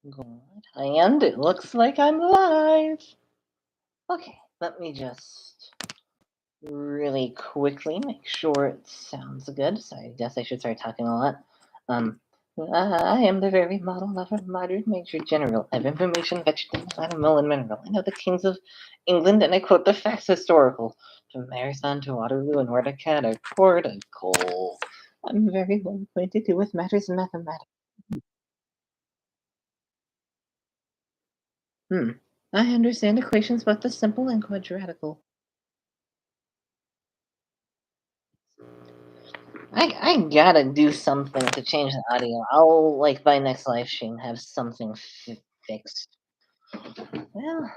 Good. And it looks like I'm live. Okay, let me just really quickly make sure it sounds good. So I guess I should start talking a lot. Um, I am the very model of a modern major general of information, vegetable, animal, and mineral. I know the kings of England, and I quote the facts historical. From Marathon to Waterloo and Nordica to Port of Coal. I'm very well acquainted with matters of mathematics. Hmm. I understand equations both the simple and quadratical. I gotta do something to change the audio. I'll like by next live stream have something fixed. Well,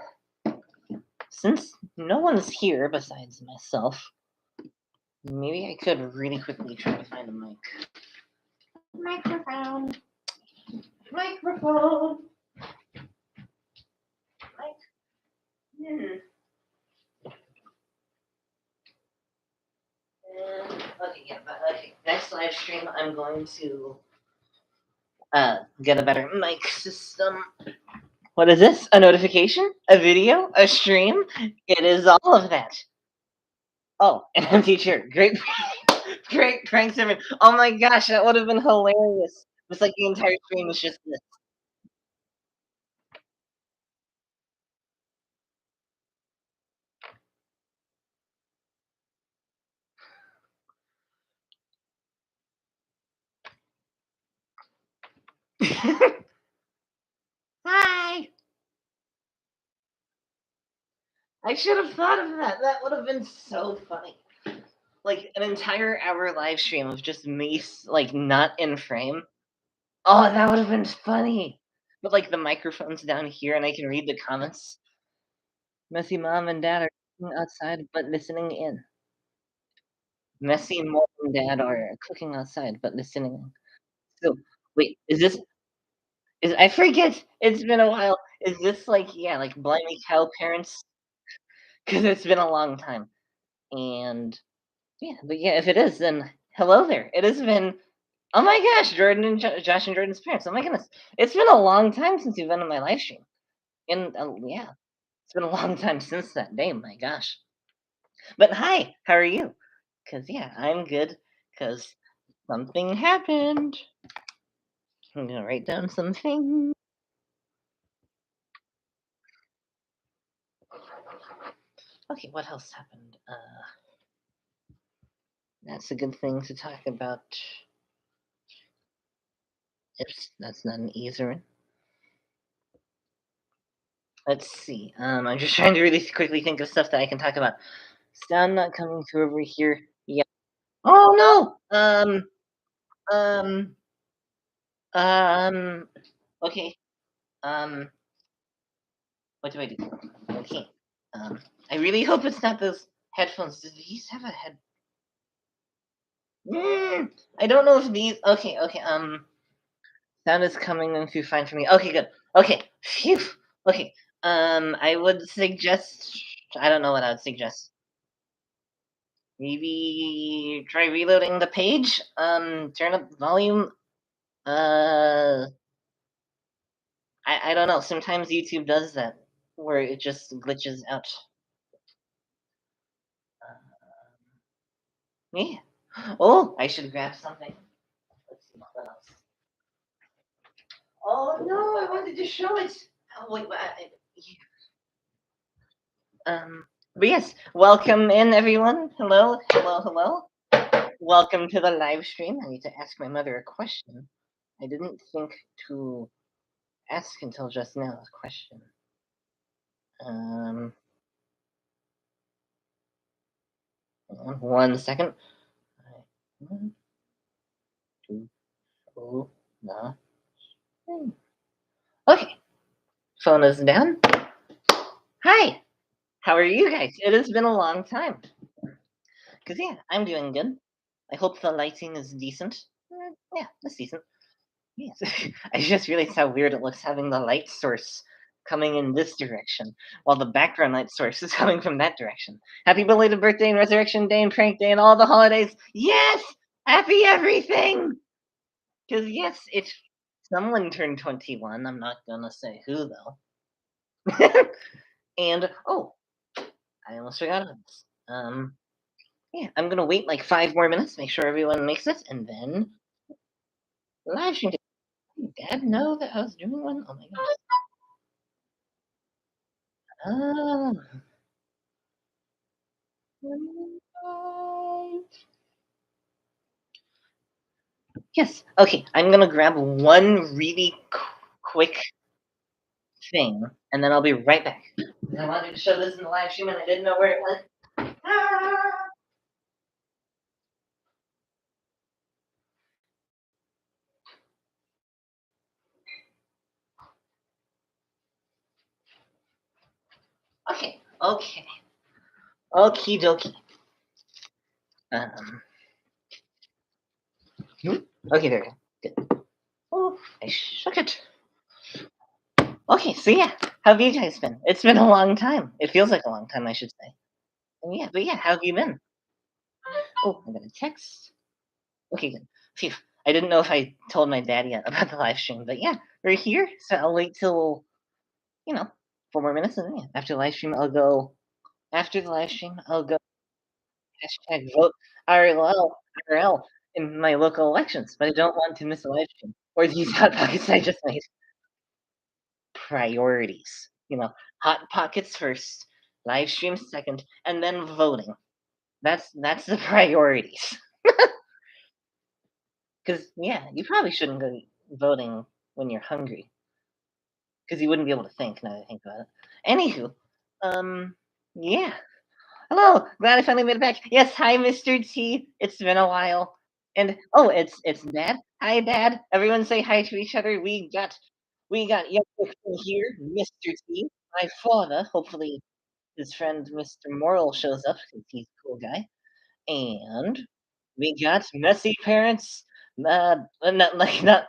since no one's here besides myself, maybe I could really quickly try to find a mic. Microphone. Microphone. Mic. Hmm. Okay, yeah, but okay. Next live stream, I'm going to get a better mic system. What is this? A notification? A video? A stream? It is all of that. Oh, an empty chair. Great, great pranks, everyone. Oh my gosh, that would have been hilarious. It's like the entire stream was just this. Hi. I should have thought of that. That would have been so funny. Like an entire hour live stream of just me, like not in frame. Oh, that would have been funny. But like the microphone's down here, and I can read the comments. Messy mom and dad are cooking outside, but listening in. Messy mom and dad are cooking outside, but listening in. So wait, is I forget. It's been a while. Is this like yeah, like Blimey Cow parents? Because it's been a long time. And yeah, but yeah, if it is, then hello there. It has been. Oh my gosh, Jordan and Josh and Jordan's parents. Oh my goodness, it's been a long time since you've been on my live stream. And yeah, it's been a long time since that day. My gosh. But hi, how are you? Cause yeah, I'm good. Cause something happened. I'm gonna write down something. Okay, what else happened? That's a good thing to talk about. If that's not an easer. Let's see. I'm just trying to really quickly think of stuff that I can talk about. Sound not coming through over here. Yeah. Oh no. Um. Um. Okay. Um. What do I do? Okay. I really hope it's not those headphones. Do these have a head? I don't know if these. Okay. Okay. Sound is coming in through fine for me. Okay. Good. Okay. Phew. Okay. I would suggest. I don't know what I would suggest. Maybe try reloading the page. Turn up volume. Uh, I don't know. Sometimes YouTube does that, where it just glitches out. Yeah. Oh, I should grab something. Let's see what else. Oh no, I wanted to show it. Oh wait, but yes, welcome in everyone. Hello, hello, hello. Welcome to the live stream. I need to ask my mother a question. I didn't think to ask until just now. A question. Um, 1 second. One, two, oh, no. Okay, phone is down. Hi, how are you guys? It has been a long time. Cause yeah, I'm doing good. I hope the lighting is decent. Yeah, it's decent. Yes. I just realized how weird it looks having the light source coming in this direction, while the background light source is coming from that direction. Happy belated birthday and Resurrection Day and Prank Day and all the holidays. Yes! Happy everything! Because yes, it's someone turned 21. I'm not gonna say who though. And oh, I almost forgot about this. Yeah, I'm gonna wait like 5 more minutes, make sure everyone makes it, and then live stream. Did Dad know that I was doing one? Oh my gosh. Oh. Yes. Okay, I'm gonna grab one really quick thing, and then I'll be right back. I wanted to show this in the live stream, and I didn't know where it went. Ah! Okay. Okay. Okie dokie. Um. Okay, there we go. Good. Oh, I shook it. Okay, so yeah, how have you guys been? It's been a long time. It feels like a long time, I should say. And yeah, but yeah, how have you been? Oh, I got a text. Okay, good. Phew. I didn't know if I told my dad yet about the live stream, but yeah, we're here. So I'll wait till, you know, 4 more minutes, and then yeah, after the live stream, I'll go. After the live stream, I'll go hashtag vote RLL in my local elections, but I don't want to miss a live stream or these hot pockets I just made. Priorities, hot pockets first, live stream second, and then voting. That's the priorities. Because yeah, you probably shouldn't go voting when you're hungry, because you wouldn't be able to think. Now that I think about it. Anywho, yeah. Hello, glad I finally made it back. Yes, hi, Mr. T. It's been a while. And oh, it's Dad. Hi, Dad. Everyone say hi to each other. We got young here, Mr. T. My father. Hopefully, his friend Mr. Morrill shows up because he's a cool guy. And we got messy parents. Not like not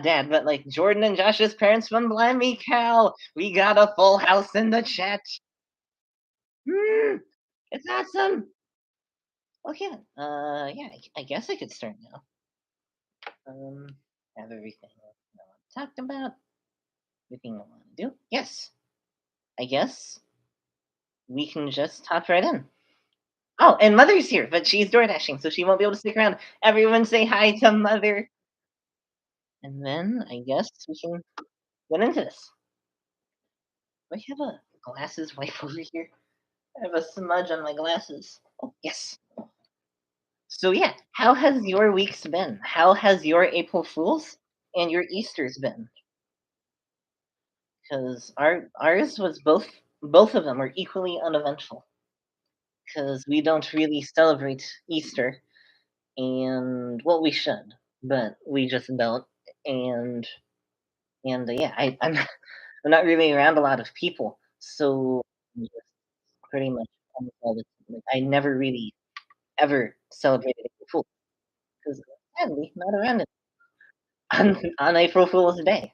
Dad, but like Jordan and Josh's parents from Blimey Cow. We got a full house in the chat. Mm, it's awesome. Okay then. Yeah, I guess I could start now. Um, have everything I want to talk about, everything I want to do. Yes, I guess we can just hop right in. Oh, and Mother's here, but she's door dashing, so she won't be able to stick around. Everyone say hi to Mother. And then I guess we can get into this. Do I have a glasses wipe over here? I have a smudge on my glasses. Oh, yes. So yeah, how has your weeks been? How has your April Fools and your Easter's been? Because ours was both of them were equally uneventful. Because we don't really celebrate Easter, and well, we should, but we just don't. And yeah, I'm not really around a lot of people, so I'm just pretty much almost all the like, I never really ever celebrated April Fool because sadly not around it on April Fool's Day.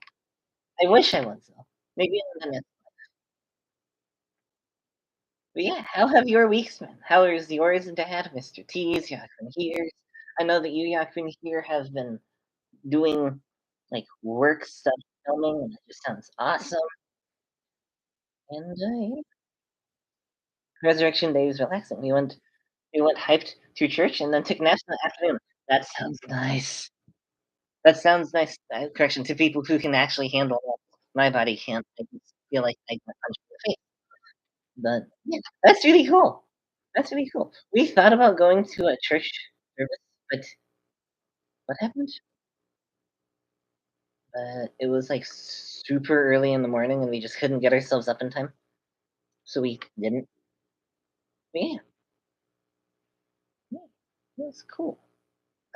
I wish I was though. Maybe in the next. But yeah, how have your weeks been? How is yours, Dad, Mr. T's, Yakun here's? I know that you, Yakun here, have been doing like work stuff, filming, and it just sounds awesome. And yeah, Resurrection Day was relaxing. We went hyped to church and then took naps in the afternoon. That sounds nice. That sounds nice. Correction to people who can actually handle that. My body can't. I just feel like I get punched in the face. But yeah, that's really cool. That's really cool. We thought about going to a church service, but what happened? It was like super early in the morning, and we just couldn't get ourselves up in time, so we didn't. But yeah, yeah, it was cool.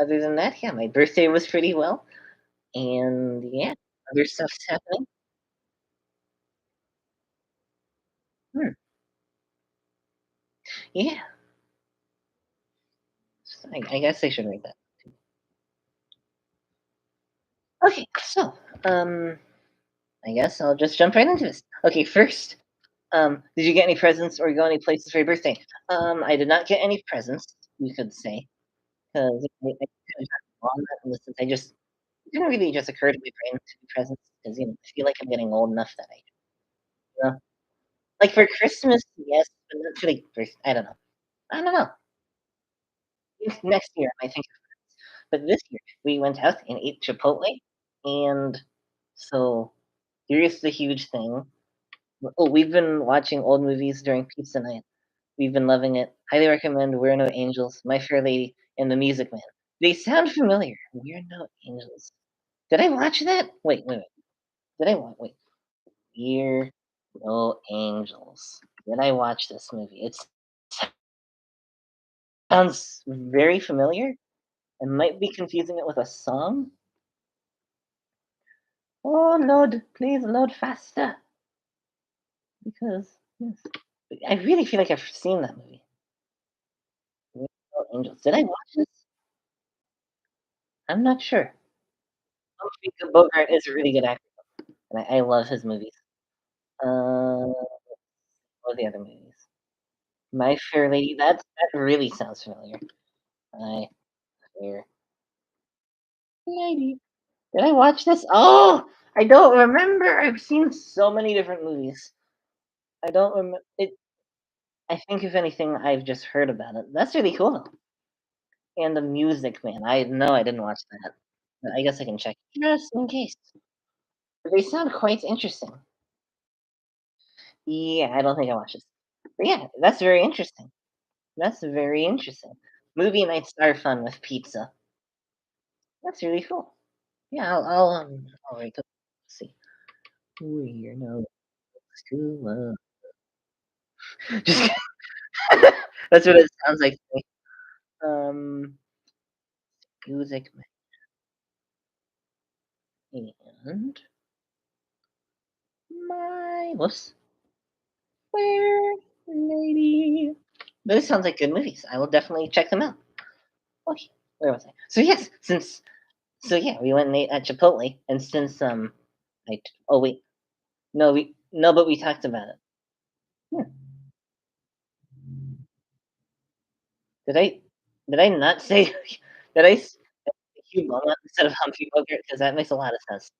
Other than that, yeah, my birthday was pretty well, and yeah, other stuff's happening. Hmm, yeah, so I guess I should write that. Okay, so I guess I'll just jump right into this. Okay, first, did you get any presents or go any places for your birthday? I did not get any presents, you could say, because I kinda got on that since I just Didn't really just occur to my brain to be presents because, I feel like I'm getting old enough that you know? Like, for Christmas, yes, but not really for I don't know. I don't know. If next year, I think but this year, we went out and ate Chipotle, and so here's the huge thing. Oh, we've been watching old movies during pizza night. We've been loving it. Highly recommend We're No Angels, My Fair Lady, and The Music Man. They sound familiar. We're No Angels. Did I watch that? Wait. Did I watch? Wait. We're No Angels. Did I watch this movie? It sounds very familiar. I might be confusing it with a song. Oh, load, please load faster. Because, yes. I really feel like I've seen that movie. We're No Angels. Did I watch this? I'm not sure. Humphrey Bogart is a really good actor, and I love his movies. What are the other movies? My Fair Lady, that really sounds familiar. My Fair Lady. Did I watch this? Oh, I don't remember. I've seen so many different movies. I don't remember it. I think if anything, I've just heard about it. That's really cool though. And The Music Man. I know I didn't watch that. But I guess I can check just in case. They sound quite interesting. Yeah, I don't think I watched this. But yeah, that's very interesting. That's very interesting. Movie nights are fun with pizza. That's really cool. Yeah, I'll write the let's see. We're no school love. Just kidding. That's what it sounds like to me. Music Man and my whoops. Fair Lady. Those sounds like good movies. I will definitely check them out. Okay, where was I? So yes, since so yeah, we went and ate at Chipotle, and since oh wait, no, but we talked about it. Hmm. Did I did I not say did say Hugh Beaumont instead of Humphrey Bogart? Because that makes a lot of sense.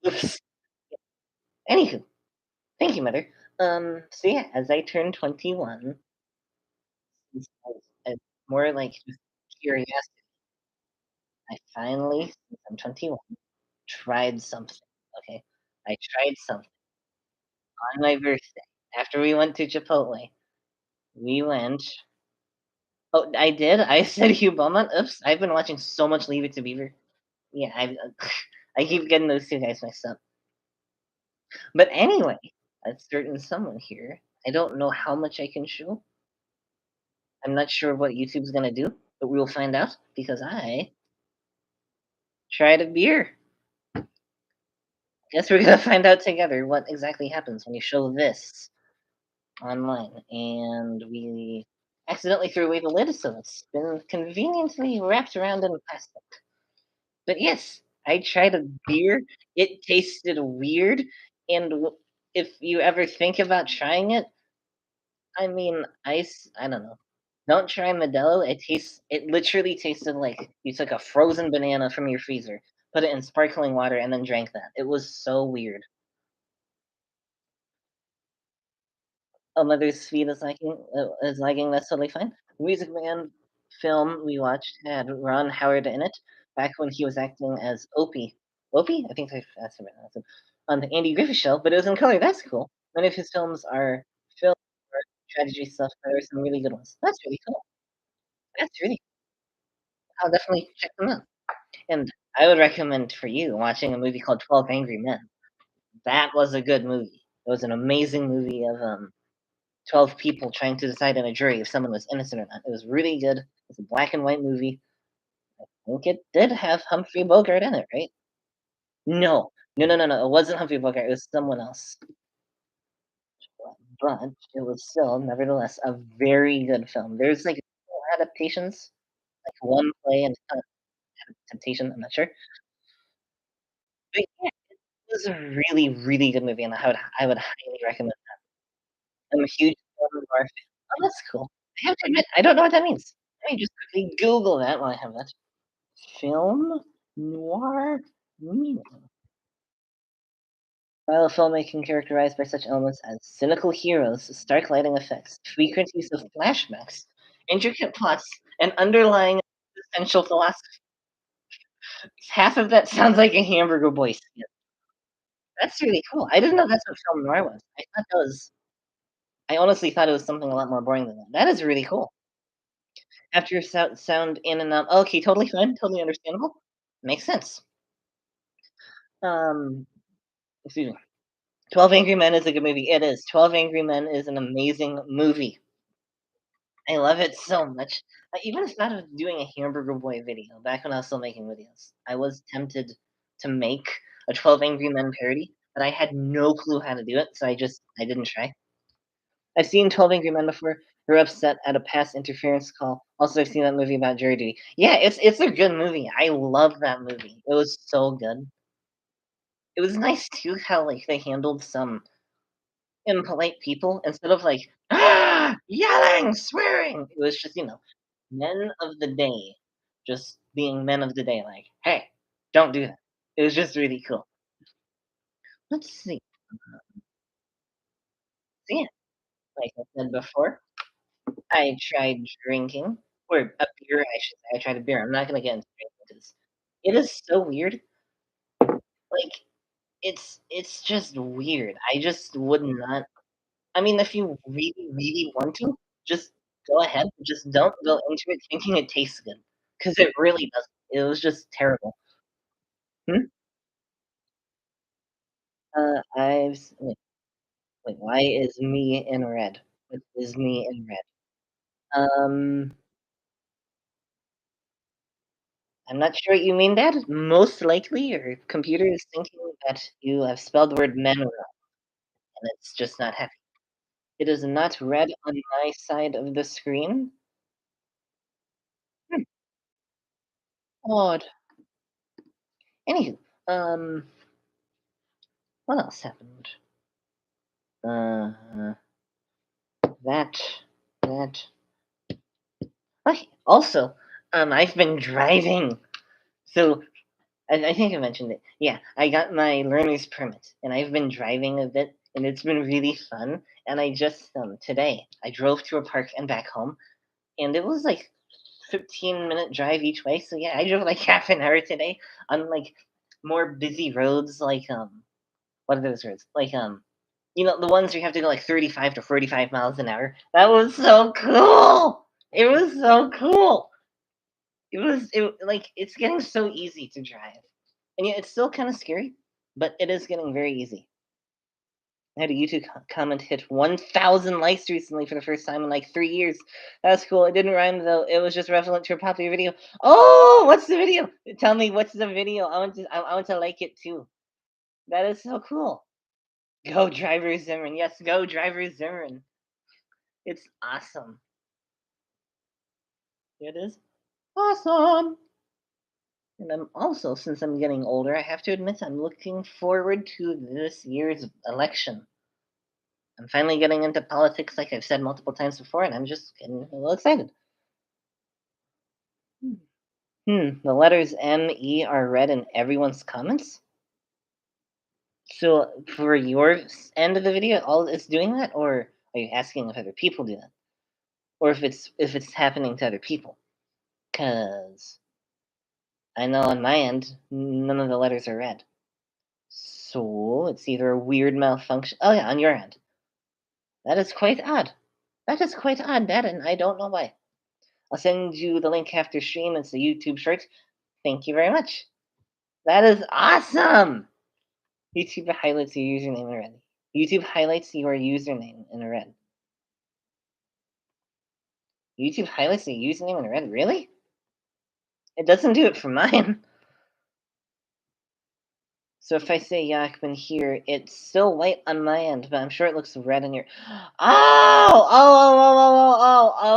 Oops. Anywho, thank you, mother. So yeah, as I turned 21, since I more like just curiosity, I finally, since I'm 21, tried something. Okay, I tried something on my birthday after we went to Chipotle. We went. Oh, I did. I said Hugh Beaumont. Oops, I've been watching so much Leave It to Beaver. Yeah, I keep getting those two guys mixed up. But anyway, a certain someone here. I don't know how much I can show. I'm not sure what YouTube's gonna do, but we will find out because I tried a beer. Guess we're gonna find out together what exactly happens when you show this online. And we accidentally threw away the lid, so it's been conveniently wrapped around in plastic. But yes, I tried a beer. It tasted weird, and if you ever think about trying it, I mean, I don't know. Don't try Modelo. It literally tasted like you took a frozen banana from your freezer, put it in sparkling water, and then drank that. It was so weird. Oh, Mother's Feet is lagging. That's totally fine. Music Man film we watched had Ron Howard in it back when he was acting as Opie. Opie? I think that's the right name. On the Andy Griffith Show, but it was in color. That's cool. Many of his films are film or tragedy stuff, but there are some really good ones. That's really cool. That's really I'll definitely check them out. And I would recommend for you watching a movie called 12 Angry Men. That was a good movie. It was an amazing movie of 12 people trying to decide in a jury if someone was innocent or not. It was really good. It's a black and white movie. I think it did have Humphrey Bogart in it, right? No. No. It wasn't Humphrey Bogart. It was someone else. But it was still, nevertheless, a very good film. There's like adaptations, like one play and adaptation. I'm not sure. But yeah, it was a really, really good movie, and I would highly recommend it. I'm a huge film noir fan. Oh, that's cool. I have to admit, I don't know what that means. Let me just quickly Google that while I have that. Film? Noir meaning. While filmmaking characterized by such elements as cynical heroes, stark lighting effects, frequent use of flashbacks, intricate plots, and underlying essential philosophy, half of that sounds like a Hamburger Boy skit. That's really cool. I didn't know that's what film noir was. I honestly thought it was something a lot more boring than that. That is really cool. After your sound in and out. Okay, totally fine, totally understandable. Makes sense. Um, excuse me. 12 Angry Men is a good movie. It is. 12 Angry Men is an amazing movie. I love it so much. I even thought of doing a Hamburger Boy video back when I was still making videos. I was tempted to make a 12 Angry Men parody, but I had no clue how to do it, so I didn't try. I've seen 12 Angry Men before. They're upset at a past interference call. Also, I've seen that movie about jury duty. Yeah, it's a good movie. I love that movie. It was so good. It was nice too how like they handled some impolite people instead of like yelling, swearing. It was just men of the day, just being men of the day. Like, hey, don't do that. It was just really cool. Let's see. So yeah, like I said before, I tried drinking or a beer. I should say I tried a beer. I'm not gonna get into drinking because it is so weird. Like it's just weird. I just would not. I mean, if you really, really want to, just go ahead. Just don't go into it thinking it tastes good, because it really doesn't. It was just terrible. Hmm? Wait, why is me in red? What is me in red? Um, I'm not sure what you mean, Dad. Most likely, your computer is thinking that you have spelled the word "men" wrong, and it's just not happy. It is not red on my side of the screen. Hmm, odd. Anywho, what else happened? Uh, that that okay, also, I've been driving, so I think I mentioned it. Yeah, I got my learner's permit, and I've been driving a bit, and it's been really fun, and I just, today, I drove to a park and back home, and it was, like, 15-minute drive each way, so, yeah, I drove, like, half an hour today on, like, more busy roads, like, what are those roads? Like, the ones where you have to go like 35 to 45 miles an hour. That was so cool. It was so cool. Like it's getting so easy to drive. And yet it's still kind of scary, but it is getting very easy. I had a YouTube comment hit 1,000 likes recently for the first time in like 3 years. That's cool. It didn't rhyme though. It was just relevant to a popular video. Oh, what's the video? Tell me what's the video. I want to like it too. That is so cool. Go Driver Zimmerman. Yes, go Driver Zimmerman. It's awesome. It is awesome. And I'm also, since I'm getting older, I have to admit I'm looking forward to this year's election. I'm finally getting into politics, like I've said multiple times before, and I'm just getting a little excited. The letters M-E are read in everyone's comments? So for your end of the video, all it's doing that, or are you asking if other people do that? Or if it's happening to other people? Because I know on my end, none of the letters are read. So it's either a weird malfunction. Oh yeah, on your end. That is quite odd. That is quite odd, Dad, and I don't know why. I'll send you the link after stream. It's a YouTube short. Thank you very much. That is awesome. YouTube highlights your username in red. YouTube highlights your username in red. YouTube highlights your username in red. Really? It doesn't do it for mine. So if I say Yakman here, it's still white on my end, but I'm sure it looks red on your. Oh,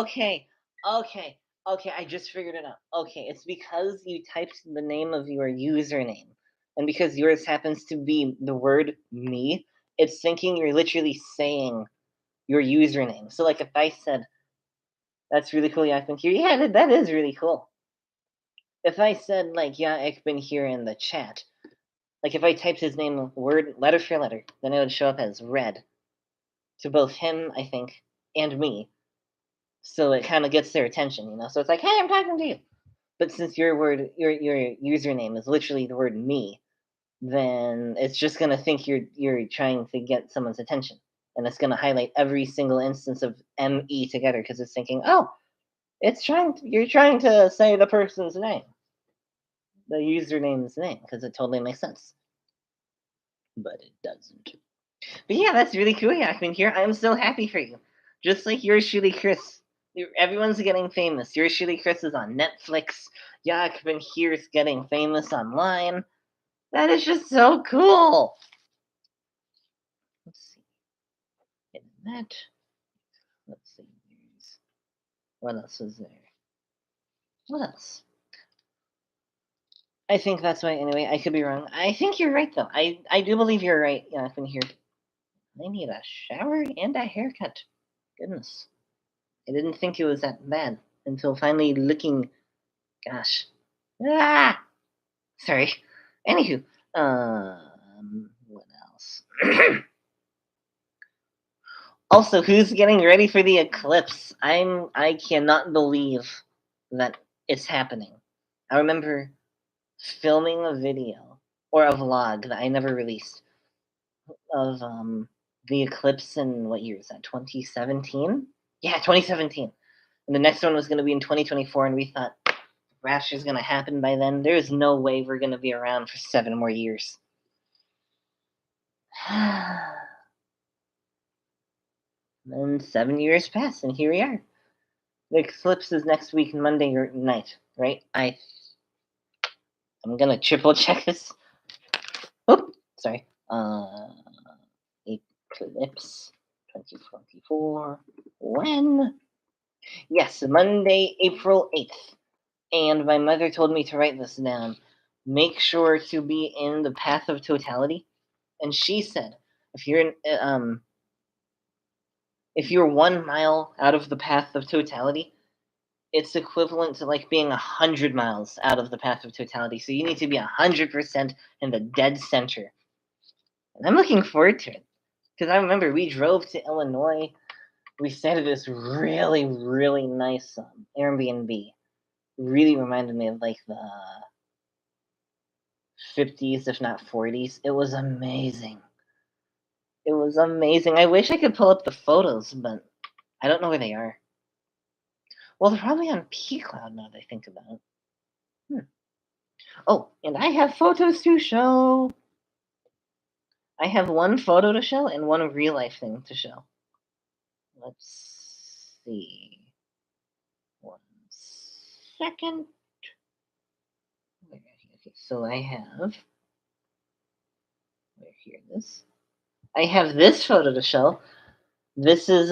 okay. Okay. Okay, I just figured it out. Okay, it's because you typed the name of your username. And because yours happens to be the word me, it's thinking you're literally saying your username. So, like, if I said, that's really cool, Yakman here, yeah, that is really cool. If I said, like, yeah, I've been here in the chat, like, if I typed his name word, letter for letter, then it would show up as red to both him, I think, and me. So it kind of gets their attention, you know? So it's like, hey, I'm talking to you. But since your username is literally the word me, then it's just gonna think you're trying to get someone's attention, and it's gonna highlight every single instance of me together because it's thinking, oh, you're trying to say the person's name, the username's name, because it totally makes sense, but it doesn't. But yeah, that's really cool, Yakman here. I'm so happy for you. Just like yours truly, Chris. Everyone's getting famous. Yours truly, Chris, is on Netflix. Yakman here's getting famous online. That is just so cool. Let's see. Internet. Let's see. What else is there? What else? I think that's why. Anyway, I could be wrong. I think you're right, though. I do believe you're right. Yeah, I've been here. I need a shower and a haircut. Goodness. I didn't think it was that bad until finally looking. Gosh. Ah! Sorry. Anywho. What else? Also, who's getting ready for the eclipse? I cannot believe that it's happening. I remember filming a video or a vlog that I never released of the eclipse in what year is that? 2017? Yeah, 2017. And the next one was going to be in 2024, and we thought rapture's going to happen by then. There's no way we're going to be around for 7 more years. Then 7 years pass, and here we are. The eclipse is next week, Monday night, right? I'm gonna triple check this. Oh, sorry. Eclipse 2024. When? Yes, Monday, April 8th. And my mother told me to write this down. Make sure to be in the path of totality. And she said, if you're 1 mile out of the path of totality, it's equivalent to like being 100 miles out of the path of totality. So you need to be 100% in the dead center. And I'm looking forward to it. Because I remember we drove to Illinois. We stayed at this really, really nice Airbnb. Really reminded me of like the 50s, if not 40s. It was amazing. It was amazing. I wish I could pull up the photos, but I don't know where they are. Well, they're probably on P-Cloud now that I think about it. Oh, and I have photos to show. I have one photo to show and one real life thing to show. Let's see. 1 second. Okay, so I have. Here this. I have this photo to show. This is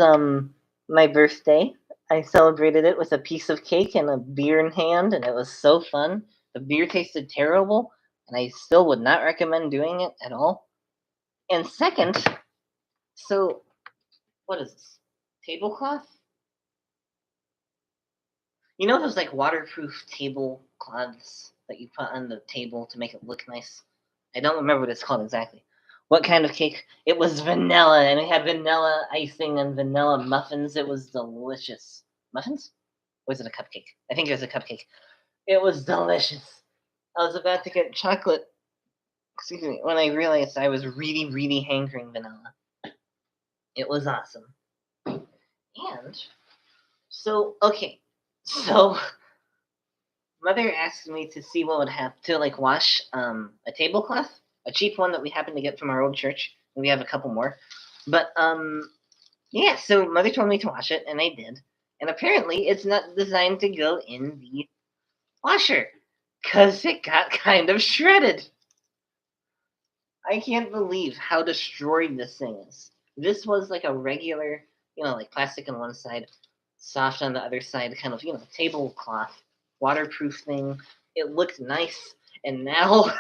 my birthday. I celebrated it with a piece of cake and a beer in hand, and it was so fun. The beer tasted terrible, and I still would not recommend doing it at all. And second, so what is this? Tablecloth? You know those like waterproof tablecloths that you put on the table to make it look nice? I don't remember what it's called exactly. What kind of cake? It was vanilla, and it had vanilla icing and vanilla muffins. It was delicious. Muffins? Or was it a cupcake? I think it was a cupcake. It was delicious. I was about to get chocolate, excuse me, when I realized I was really, really hankering vanilla. It was awesome. And so, okay, so mother asked me to see what would happen to like wash a tablecloth, a cheap one that we happened to get from our old church. And we have a couple more, but yeah. So mother told me to wash it, and I did. And apparently, it's not designed to go in the washer because it got kind of shredded. I can't believe how destroyed this thing is. This was like a regular, like plastic on one side, soft on the other side, kind of, tablecloth, waterproof thing. It looked nice, and now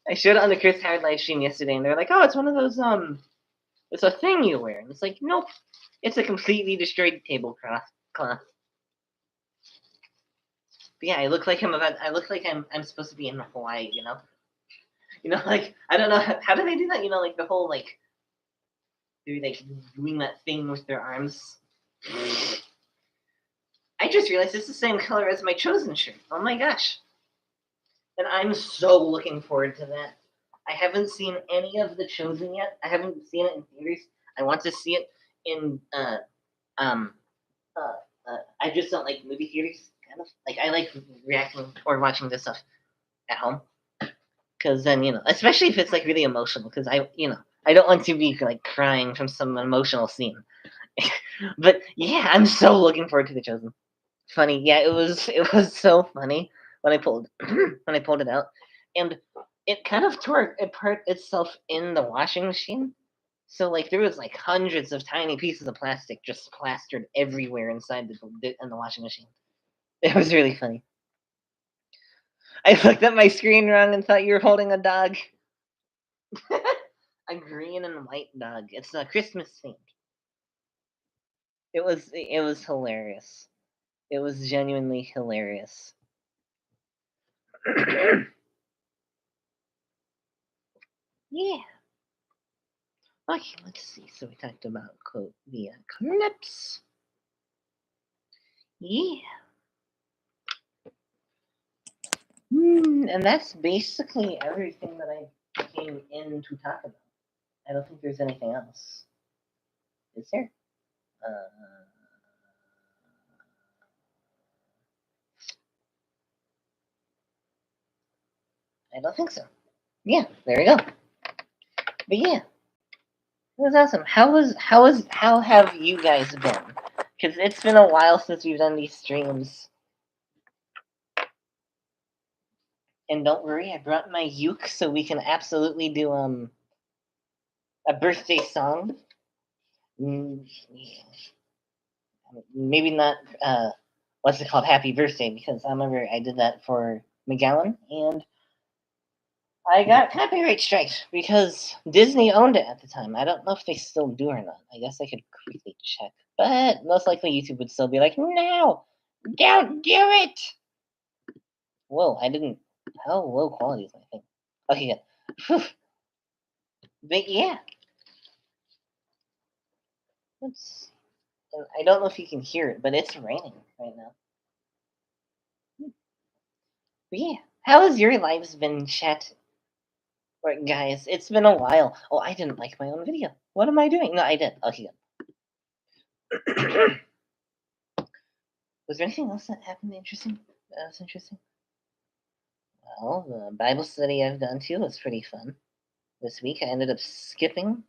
I showed it on the Chris Howard live stream yesterday, and they're like, "Oh, it's one of those it's a thing you wear," and it's like, nope, it's a completely destroyed tablecloth. But yeah, I look like I'm supposed to be in Hawaii, like I don't know how do they do that, like the whole like they're like doing that thing with their arms. I just realized it's the same color as my chosen shirt. Oh my gosh. And I'm so looking forward to that. I haven't seen any of the Chosen yet. I haven't seen it in theaters. I want to see it in um I just don't like movie theaters kind of. Like I like reacting or watching this stuff at home cuz then, especially if it's like really emotional cuz I don't want to be like crying from some emotional scene. But yeah, I'm so looking forward to the Chosen. Funny. Yeah, it was so funny when I pulled when I pulled it out, and it kind of tore apart itself in the washing machine. So like there was like hundreds of tiny pieces of plastic just plastered everywhere inside in the washing machine. It was really funny. I looked at my screen wrong and thought you were holding a dog. A green and white dog. It's a Christmas themed. It was hilarious. It was genuinely hilarious. Yeah. Okay, let's see. So we talked about quote the clips. Yeah. And that's basically everything that I came in to talk about. I don't think there's anything else. Is there? I don't think so. Yeah, there we go. But yeah, it was awesome. How have you guys been? Because it's been a while since we've done these streams. And don't worry, I brought my uke so we can absolutely do a birthday song. Maybe not what's it called, Happy Birthday, because I remember I did that for McGowan and I got copyright strike because Disney owned it at the time. I don't know if they still do or not. I guess I could quickly check, but most likely YouTube would still be like, no, don't do it. Whoa, I didn't. How low quality is my thing? Okay, good. Whew. But yeah, let's. I don't know if you can hear it, but it's raining right now. But yeah, how has your lives been, chat? Or guys, it's been a while. Oh, I didn't like my own video. What am I doing? No, I did. Okay, good. Was there anything else that happened interesting? That was interesting. Well, the Bible study I've done too was pretty fun. This week I ended up skipping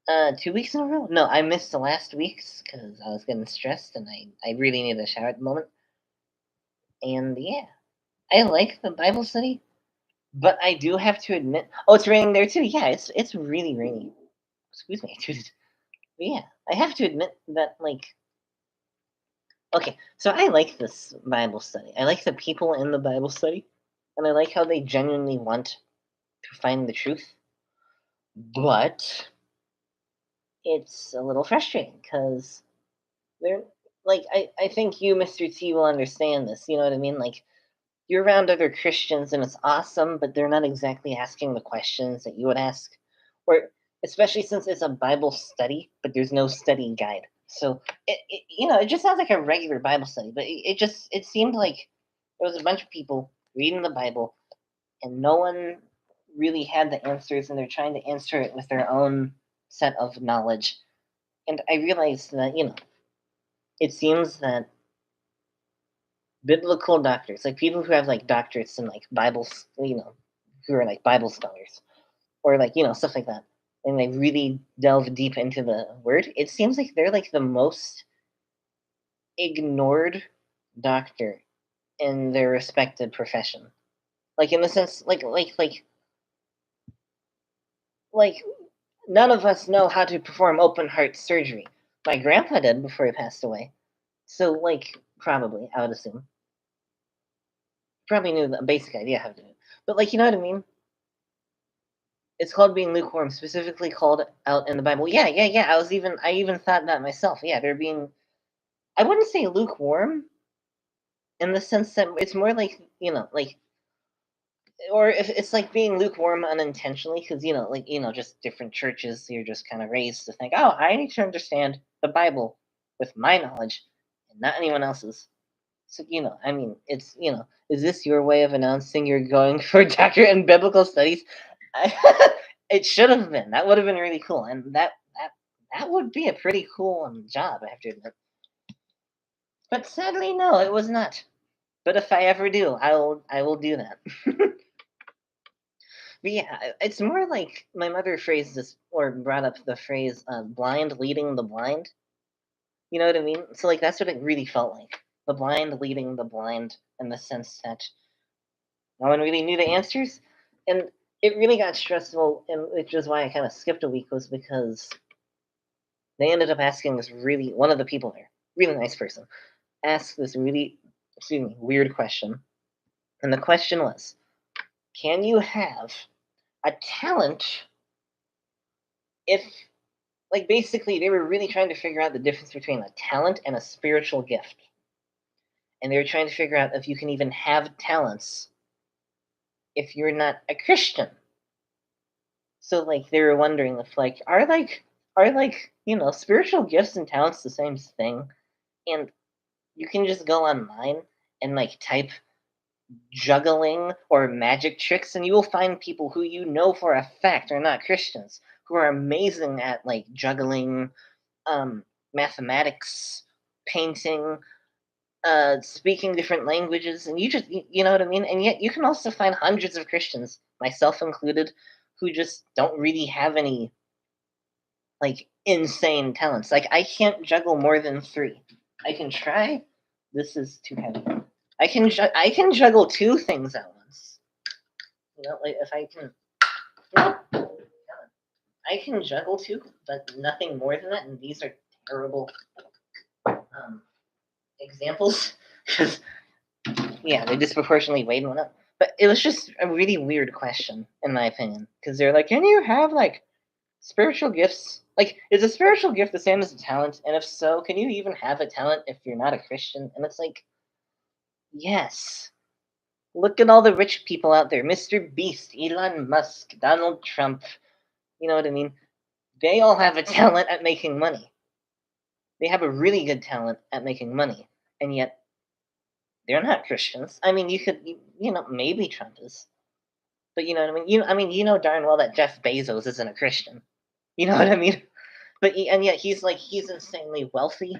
2 weeks in a row. No, I missed the last weeks because I was getting stressed and I really needed a shower at the moment. And yeah, I like the Bible study, but I do have to admit. Oh, it's raining there too. Yeah, it's really rainy. Excuse me. But yeah, I have to admit that like. Okay, so I like this Bible study. I like the people in the Bible study, and I like how they genuinely want to find the truth. But it's a little frustrating because they're like I think you, Mr. T, will understand this. You know what I mean? Like you're around other Christians and it's awesome, but they're not exactly asking the questions that you would ask. Or especially since it's a Bible study, but there's no study guide. So it just sounds like a regular Bible study, but it seemed like there was a bunch of people reading the Bible and no one really had the answers and they're trying to answer it with their own set of knowledge. And I realized that, it seems that biblical doctors, like people who have like doctorates in like Bibles, who are like Bible scholars or like, stuff like that, and they really delve deep into the word, it seems like they're like the most ignored doctor in their respected profession. Like in the sense, like none of us know how to perform open heart surgery. My grandpa did before he passed away. So like probably, I would assume. Probably knew the basic idea how to do it. But like you know what I mean? It's called being lukewarm, specifically called out in the Bible. Yeah, yeah, yeah. I even thought that myself. Yeah, they're being I wouldn't say lukewarm, in the sense that it's more like, like, or if it's like being lukewarm unintentionally, because like, just different churches, you're just kind of raised to think, oh, I need to understand the Bible with my knowledge and not anyone else's. So, I mean, it's, is this your way of announcing you're going for a doctorate in biblical studies? It should have been. That would have been really cool, and that would be a pretty cool job, I have to admit. But sadly, no, it was not. But if I ever do, I will do that. But yeah, it's more like my mother phrased this or brought up the phrase "blind leading the blind." You know what I mean? So like that's what it really felt like. The blind leading the blind in the sense that no one really knew the answers, and it really got stressful. And which is why I kind of skipped a week was because they ended up asking this really one of the people there, really nice person, asked this really weird question, and the question was, can you have a talent if like basically they were really trying to figure out the difference between a talent and a spiritual gift, and they were trying to figure out if you can even have talents if you're not a Christian. So like they were wondering if like are spiritual gifts and talents the same thing, and you can just go online and like type juggling or magic tricks, and you will find people who you know for a fact are not Christians who are amazing at like juggling, um, mathematics, painting, speaking different languages, and you know what I mean. And yet you can also find hundreds of Christians, myself included, who just don't really have any like insane talents. Like I can't juggle more than three. I can try. This is too heavy. I can juggle two things at once. Like if I can, I can juggle two, but nothing more than that. And these are terrible examples because yeah, they disproportionately weighed one up. But it was just a really weird question, in my opinion, because they're like, "Can you have like spiritual gifts? Like, is a spiritual gift the same as a talent? And if so, can you even have a talent if you're not a Christian?" And it's like, yes. Look at all the rich people out there, Mr. Beast, Elon Musk, Donald Trump. You know what I mean? They all have a talent at making money. They have a really good talent at making money, and yet they're not Christians. I mean, maybe Trump is, but you know what I mean. Darn well that Jeff Bezos isn't a Christian. You know what I mean? And yet he's insanely wealthy.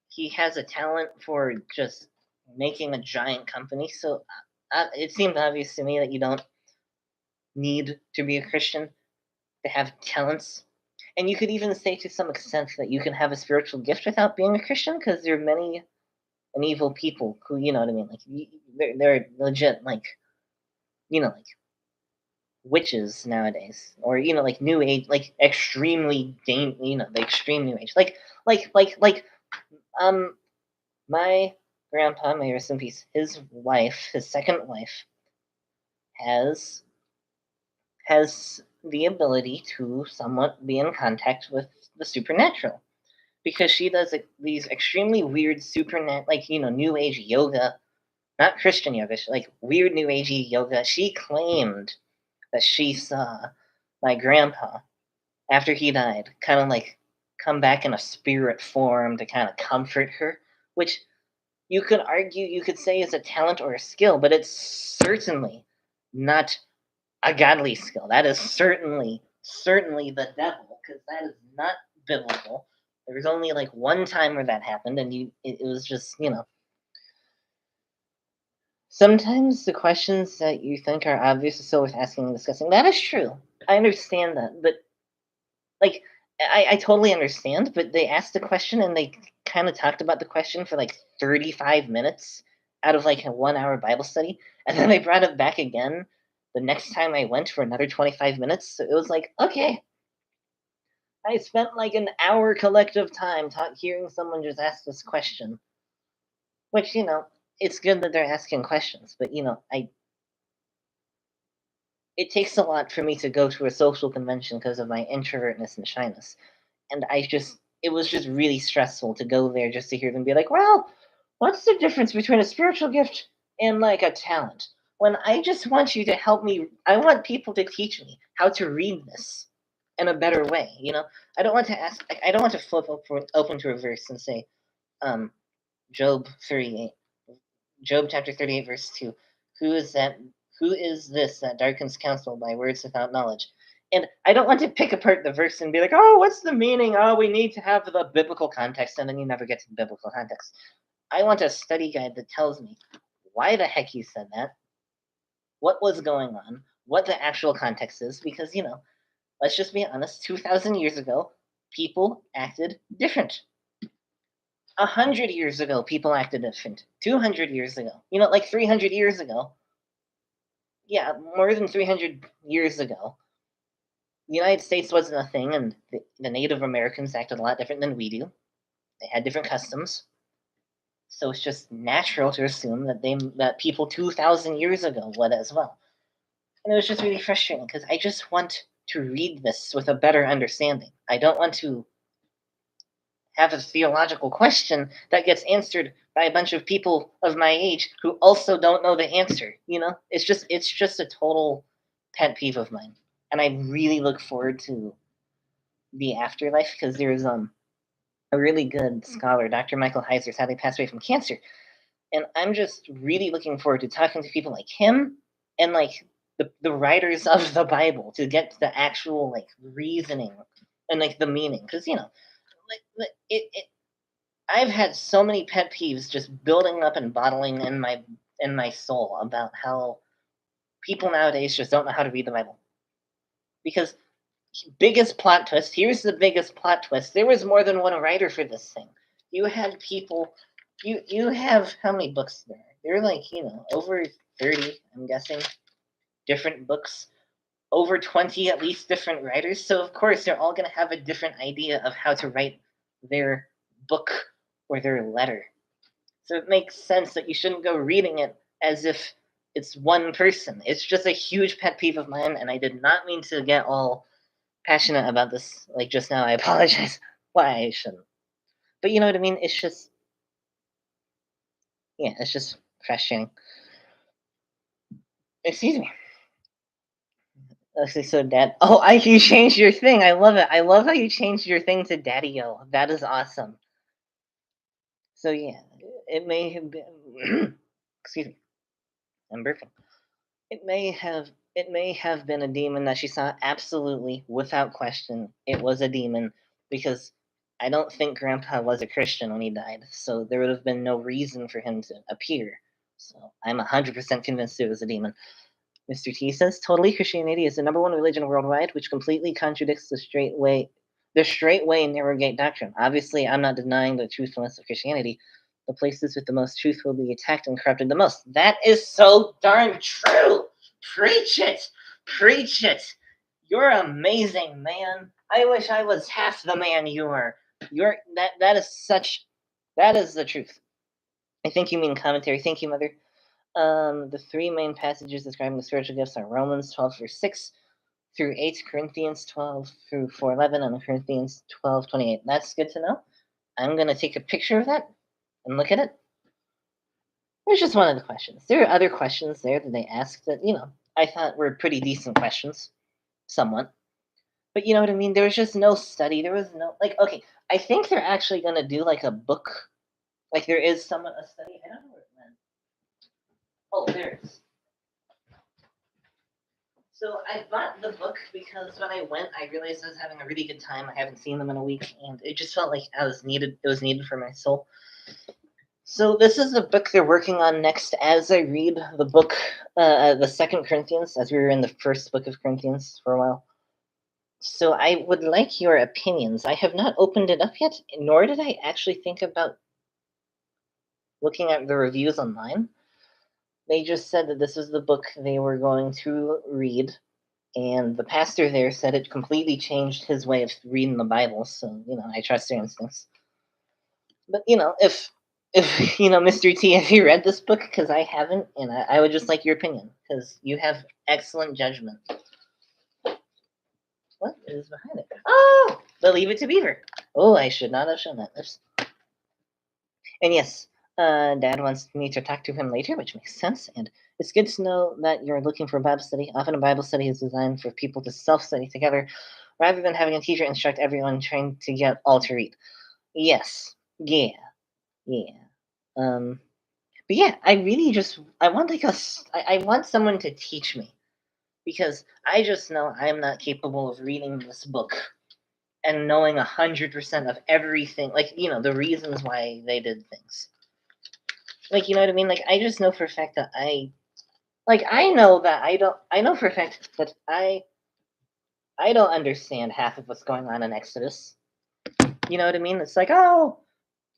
He has a talent for just making a giant company. So it seemed obvious to me that you don't need to be a Christian to have talents. And you could even say to some extent that you can have a spiritual gift without being a Christian, because there are many and evil people who, you know what I mean, like they're legit, like like witches nowadays, or like new age, like extremely the extreme new age, like um my grandpa, may rest in peace, his second wife, has the ability to somewhat be in contact with the supernatural, because she does these extremely weird like new age yoga, not Christian yoga, like weird new agey yoga. She claimed that she saw my grandpa after he died, kind of like come back in a spirit form to kind of comfort her, which you could say is a talent or a skill, but it's certainly not a godly skill. That is certainly the devil, because that is not biblical. There was only like one time where that happened, and it was just sometimes the questions that you think are obvious are still worth asking and discussing. That is true. I understand that, but like I totally understand. But they asked the question and they kind of talked about the question for like 35 minutes out of like a 1 hour Bible study, and then they brought it back again the next time I went for another 25 minutes. So it was like, okay, I spent like an hour collective time hearing someone just ask this question, which it's good that they're asking questions, but it takes a lot for me to go to a social convention because of my introvertness and shyness. And it was just really stressful to go there just to hear them be like, well, What's the difference between a spiritual gift and like a talent? When I just want you to help me, I want people to teach me how to read this in a better way. I don't want to ask. I don't want to flip open to a verse and say, um, Job 38, Job chapter 38, verse 2. Who is that? Who is this that darkens counsel by words without knowledge? And I don't want to pick apart the verse and be like, oh, what's the meaning? Oh, we need to have the biblical context, and then you never get to the biblical context. I want a study guide that tells me why the heck you said that, what was going on, what the actual context is, because, let's just be honest, 2,000 years ago, people acted different. 100 years ago, people acted different. 200 years ago, like 300 years ago. Yeah, more than 300 years ago, the United States wasn't a thing, and the Native Americans acted a lot different than we do. They had different customs. So it's just natural to assume that people 2,000 years ago would as well. And it was just really frustrating because I just want to read this with a better understanding. I don't want to have a theological question that gets answered by a bunch of people of my age who also don't know the answer. It's just a total pet peeve of mine. And I really look forward to the afterlife because there's a really good scholar, Dr. Michael Heiser, sadly passed away from cancer. And I'm just really looking forward to talking to people like him and like the writers of the Bible to get the actual like reasoning and like the meaning. Because I've had so many pet peeves just building up and bottling in my soul about how people nowadays just don't know how to read the Bible. Because biggest plot twist, here's the biggest plot twist. There was more than one writer for this thing. You had people you have how many books there? There are like, over 30, I'm guessing, different books. Over 20 at least different writers. So of course they're all gonna have a different idea of how to write their book or their letter. So it makes sense that you shouldn't go reading it as if it's one person. It's just a huge pet peeve of mine, and I did not mean to get all passionate about this like just now. I apologize. Why I shouldn't. But you know what I mean? It's just frustrating. Excuse me. Okay, so Dad. Oh, you changed your thing. I love it. I love how you changed your thing to Daddy-O. That is awesome. So yeah, it may have been. Excuse me. I'm burping. It may have been a demon that she saw. Absolutely, without question, it was a demon because I don't think Grandpa was a Christian when he died, so there would have been no reason for him to appear. So I'm 100% convinced it was a demon. Mr. T says, totally, Christianity is the number one religion worldwide, which completely contradicts the straight way, narrow gate doctrine. Obviously, I'm not denying the truthfulness of Christianity. The places with the most truth will be attacked and corrupted the most. That is so darn true. Preach it. Preach it. You're amazing, man. I wish I was half the man you are. That is the truth. I think you mean commentary. Thank you, Mother. The three main passages describing the spiritual gifts are Romans 12, verse 6 through 8, Corinthians 12 through 4:11, and Corinthians 12:28. That's good to know. I'm going to take a picture of that and look at it. There's just one of the questions. There are other questions there that they asked that, I thought were pretty decent questions, somewhat. But you know what I mean? There was just no study. There was no, okay, I think they're actually going to do like a book. Like there is somewhat a study. I don't know where it went. Oh, there it is. So I bought the book because when I went, I realized I was having a really good time. I haven't seen them in a week, and it just felt like it was needed for my soul. So this is the book they're working on next as I read the book, the Second Corinthians, as we were in the first book of Corinthians for a while. So I would like your opinions. I have not opened it up yet, nor did I actually think about looking at the reviews online. They just said that this is the book they were going to read, and the pastor there said it completely changed his way of reading the Bible. So, I trust their instincts. But, if Mr. T, have you read this book? Because I haven't, and I would just like your opinion, because you have excellent judgment. What is behind it? Oh, the Leave It to Beaver. Oh, I should not have shown that. And yes, Dad wants me to talk to him later, which makes sense, and it's good to know that you're looking for a Bible study. Often a Bible study is designed for people to self-study together rather than having a teacher instruct everyone trying to get all to read. Yes. Yeah. Yeah. Um, but yeah, I really just I want like I want someone to teach me because I just know I'm not capable of reading this book and knowing 100% of everything, like the reasons why they did things. Like you know what I mean? Like I just know for a fact that I know that I know for a fact that I don't understand half of what's going on in Exodus. You know what I mean? It's like, oh,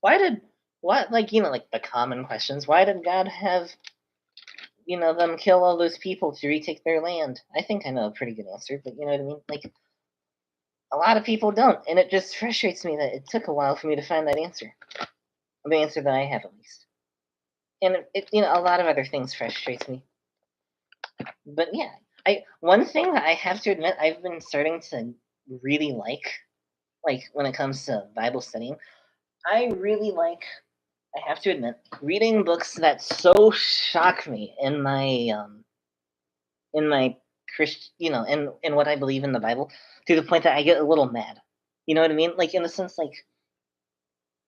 why did what like like the common questions. Why did God have them kill all those people to retake their land? I think I know a pretty good answer, but you know what I mean? Like a lot of people don't, and it just frustrates me that it took a while for me to find that answer. The answer that I have at least. And a lot of other things frustrates me. But yeah, I one thing that I have to admit I've been starting to really like when it comes to Bible studying, I really like I have to admit reading books that so shock me in my Christ in what I believe in the Bible to the point that I get a little mad. You know what I mean? Like in the sense like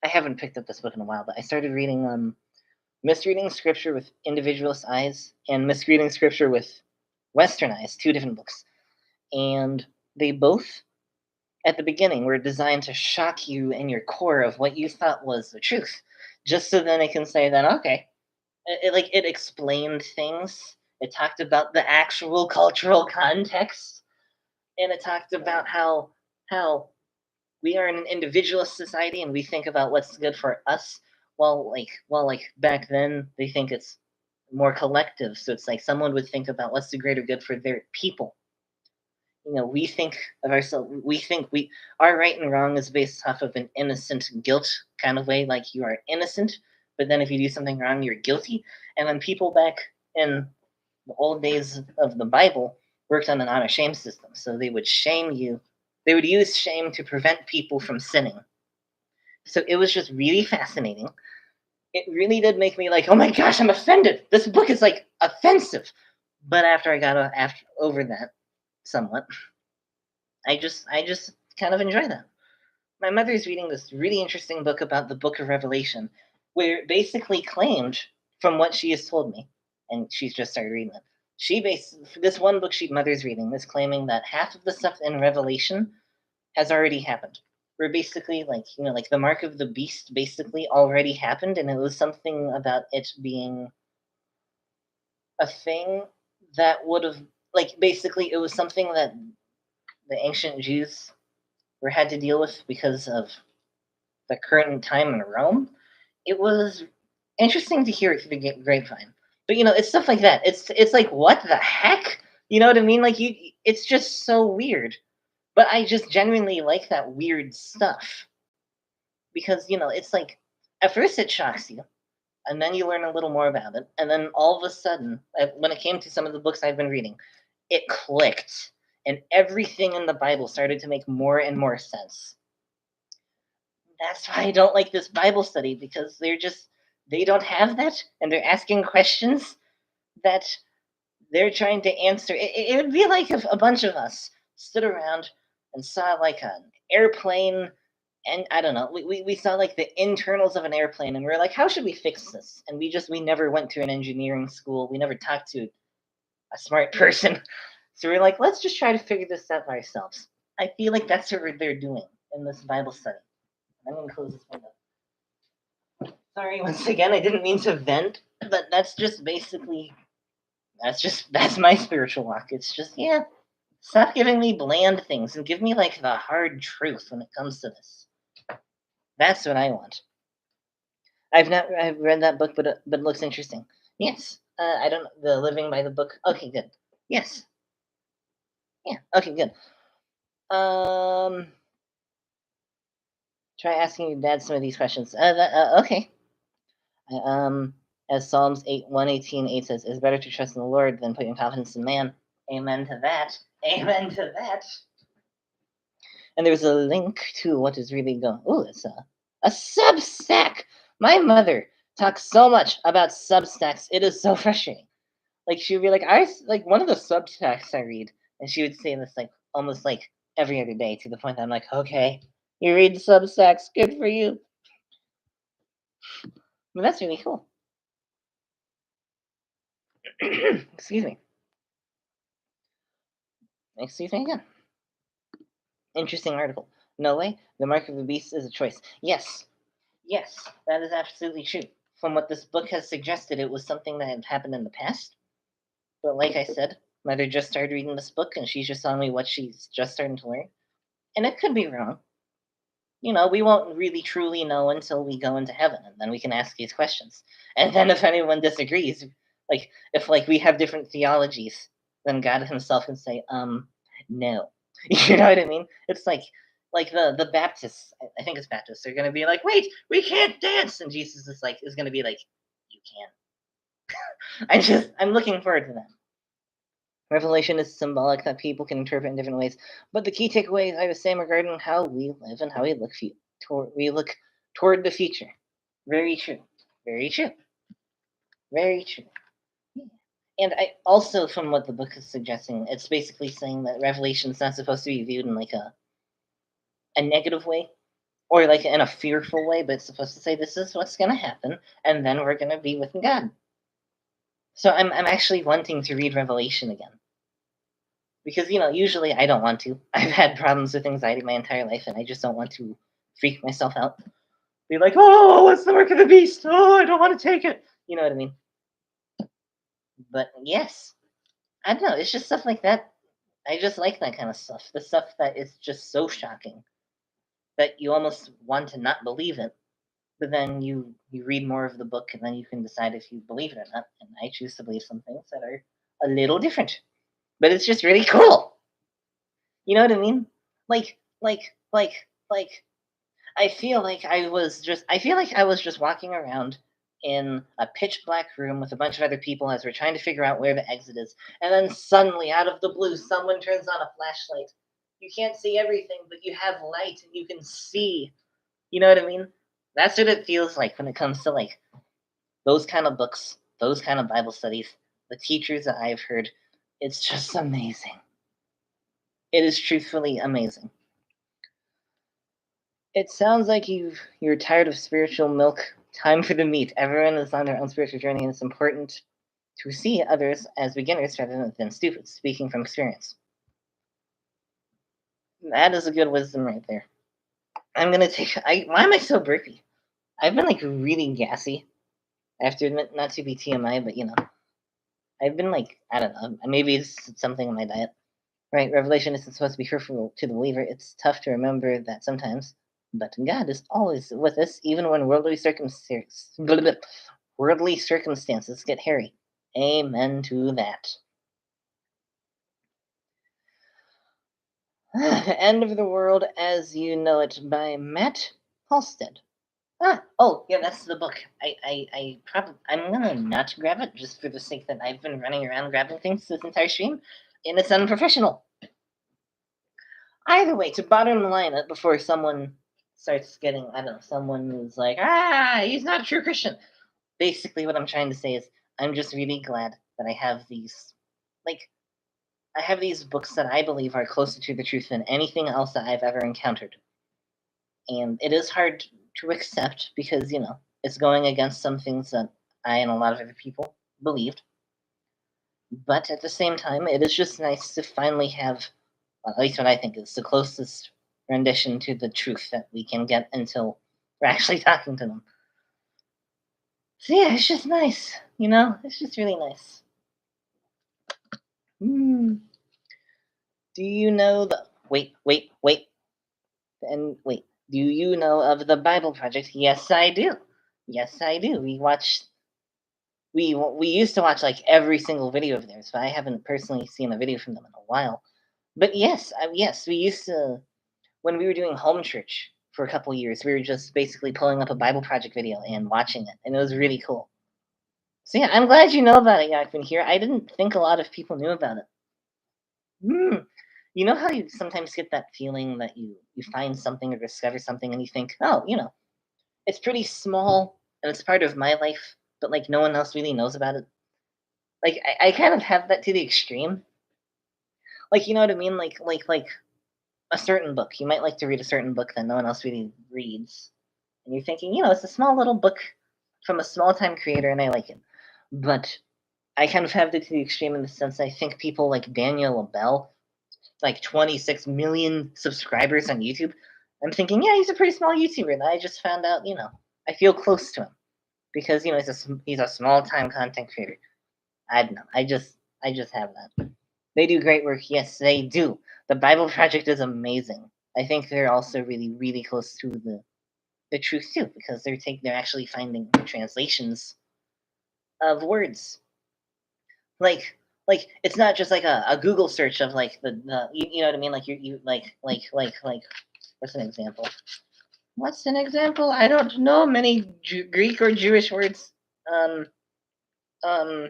I haven't picked up this book in a while, but I started reading Misreading Scripture with Individualist Eyes and Misreading Scripture with Western Eyes, two different books. And they both, at the beginning, were designed to shock you in your core of what you thought was the truth, just so then it can say that, okay, it explained things. It talked about the actual cultural context, and it talked about how we are in an individualist society and we think about what's good for us. Well, like back then they think it's more collective. So it's like someone would think about what's the greater good for their people. We think of ourselves. We think our right and wrong is based off of an innocent guilt kind of way. Like you are innocent, but then if you do something wrong, you're guilty. And then people back in the old days of the Bible worked on an honor shame system. So they would shame you. They would use shame to prevent people from sinning. So it was just really fascinating. It really did make me like, oh my gosh, I'm offended. This book is like offensive. But after I got over that somewhat, I just kind of enjoy that. My mother's reading this really interesting book about the Book of Revelation, where it basically claimed from what she has told me, and she's just started reading it. This one book she mother's reading is claiming that half of the stuff in Revelation has already happened. Where basically, like the mark of the beast basically already happened, and it was something about it being a thing that would have basically it was something that the ancient Jews were had to deal with because of the current time in Rome. It was interesting to hear it through the grapevine. But it's stuff like that. It's like what the heck? You know what I mean? Like it's just so weird. But I just genuinely like that weird stuff because it's like at first it shocks you, and then you learn a little more about it, and then all of a sudden, when it came to some of the books I've been reading, it clicked, and everything in the Bible started to make more and more sense. That's why I don't like this Bible study because they don't have that, and they're asking questions that they're trying to answer. It would be like if a bunch of us stood around and saw like an airplane, and I don't know, we saw like the internals of an airplane, and we are like, how should we fix this? And we never went to an engineering school. We never talked to a smart person. So we're like, let's just try to figure this out by ourselves. I feel like that's what they're doing in this Bible study. I'm gonna close this window. Sorry, once again, I didn't mean to vent, but that's my spiritual walk. It's just, yeah, stop giving me bland things and give me like the hard truth when it comes to this. That's what I want. I've read that book, but it looks interesting. Yes. I don't the living by the book. Okay, good. Yes. Yeah. Okay, good. Um, try asking your dad some of these questions. Okay. Um, as Psalms 118:8 says, "It's better to trust in the Lord than put your confidence in man." Amen to that. Amen to that. And there's a link to what is really going. Oh, it's a Substack. My mother talks so much about Substacks. It is so frustrating. Like she would be like, like one of the Substacks I read, and she would say this like almost like every other day to the point that I'm like, okay, you read Substacks, good for you. But that's really cool. Excuse me. Excuse me again. Interesting article. No way. The mark of the beast is a choice. Yes. Yes, that is absolutely true. From what this book has suggested, it was something that had happened in the past. But like I said, Mother just started reading this book and she's just telling me what she's just starting to learn. And it could be wrong. We won't really truly know until we go into heaven and then we can ask these questions. And then if anyone disagrees, like if like we have different theologies, then God himself can say, no. You know what I mean? It's like the Baptists, I think it's Baptists, they're gonna be like, wait, we can't dance, and Jesus is gonna be like, you can. I'm looking forward to that. Revelation is symbolic that people can interpret in different ways, but the key takeaway I was saying regarding how we live and how we look toward the future. Very true. Very true. Very true. And I also, from what the book is suggesting, it's basically saying that Revelation is not supposed to be viewed in like a negative way or like in a fearful way, but it's supposed to say this is what's going to happen, and then we're going to be with God. So I'm actually wanting to read Revelation again because usually I don't want to. I've had problems with anxiety my entire life, and I just don't want to freak myself out. Be like, oh, what's the mark of the beast? Oh, I don't want to take it. You know what I mean? But yes, I don't know. It's just stuff like that. I just like that kind of stuff. The stuff that is just so shocking that you almost want to not believe it. But then you read more of the book, and then you can decide if you believe it or not. And I choose to believe some things that are a little different, but it's just really cool. You know what I mean? Like I feel like I was just walking around in a pitch black room with a bunch of other people as we're trying to figure out where the exit is. And then suddenly, out of the blue, someone turns on a flashlight. You can't see everything, but you have light and you can see. You know what I mean? That's what it feels like when it comes to like those kind of books, those kind of Bible studies, the teachers that I've heard. It's just amazing. It is truthfully amazing. It sounds like you're tired of spiritual milk. Time for the meat. Everyone is on their own spiritual journey, and it's important to see others as beginners rather than stupid. Speaking from experience, that is a good wisdom right there. I'm gonna take. Why am I so burpy? I've been like really gassy. I have to admit, not to be TMI, but I've been like I don't know. Maybe it's something in my diet. Right? Revelation isn't supposed to be fruitful to the believer. It's tough to remember that sometimes, but God is always with us, even when worldly circumstances get hairy. Amen to that. End of the World as You Know It by Matt Halstead. Oh, yeah, that's the book. I'm gonna not grab it just for the sake that I've been running around grabbing things this entire stream, and it's unprofessional. Either way, to bottom line it before someone starts getting, I don't know, someone is like, he's not a true Christian. Basically, what I'm trying to say is, I'm just really glad that I have like, I have these books that I believe are closer to the truth than anything else that I've ever encountered. And it is hard to accept because, it's going against some things that I and a lot of other people believed. But at the same time, it is just nice to finally have, at least what I think is the closest rendition to the truth that we can get until we're actually talking to them. So yeah, it's just nice, It's just really nice. Do you know the wait, and wait? Do you know of the Bible Project? Yes, I do. Yes, I do. We used to watch like every single video of theirs, but I haven't personally seen a video from them in a while. But yes, we used to when we were doing home church for a couple years. We were just basically pulling up a Bible Project video and watching it, and it was really cool. So yeah, I'm glad you know about it, Yakman here. I didn't think a lot of people knew about it. You know how you sometimes get that feeling that you find something or discover something and you think, oh, it's pretty small and it's part of my life, but like no one else really knows about it. Like I kind of have that to the extreme. Like you know what I mean? Like a certain book. You might like to read a certain book that no one else really reads. And you're thinking, it's a small little book from a small time creator and I like it. But I kind of have it to the extreme in the sense I think people like Daniel Abell, like 26 million subscribers on YouTube. I'm thinking, yeah, he's a pretty small YouTuber, and I just found out, I feel close to him because he's a small time content creator. I don't know. I just have that. They do great work. Yes, they do. The Bible Project is amazing. I think they're also really, really close to the truth too, because they're actually finding translations of words. Like it's not just like a Google search of like the you know what I mean? Like you like what's an example? What's an example? I don't know many Greek or Jewish words. Um um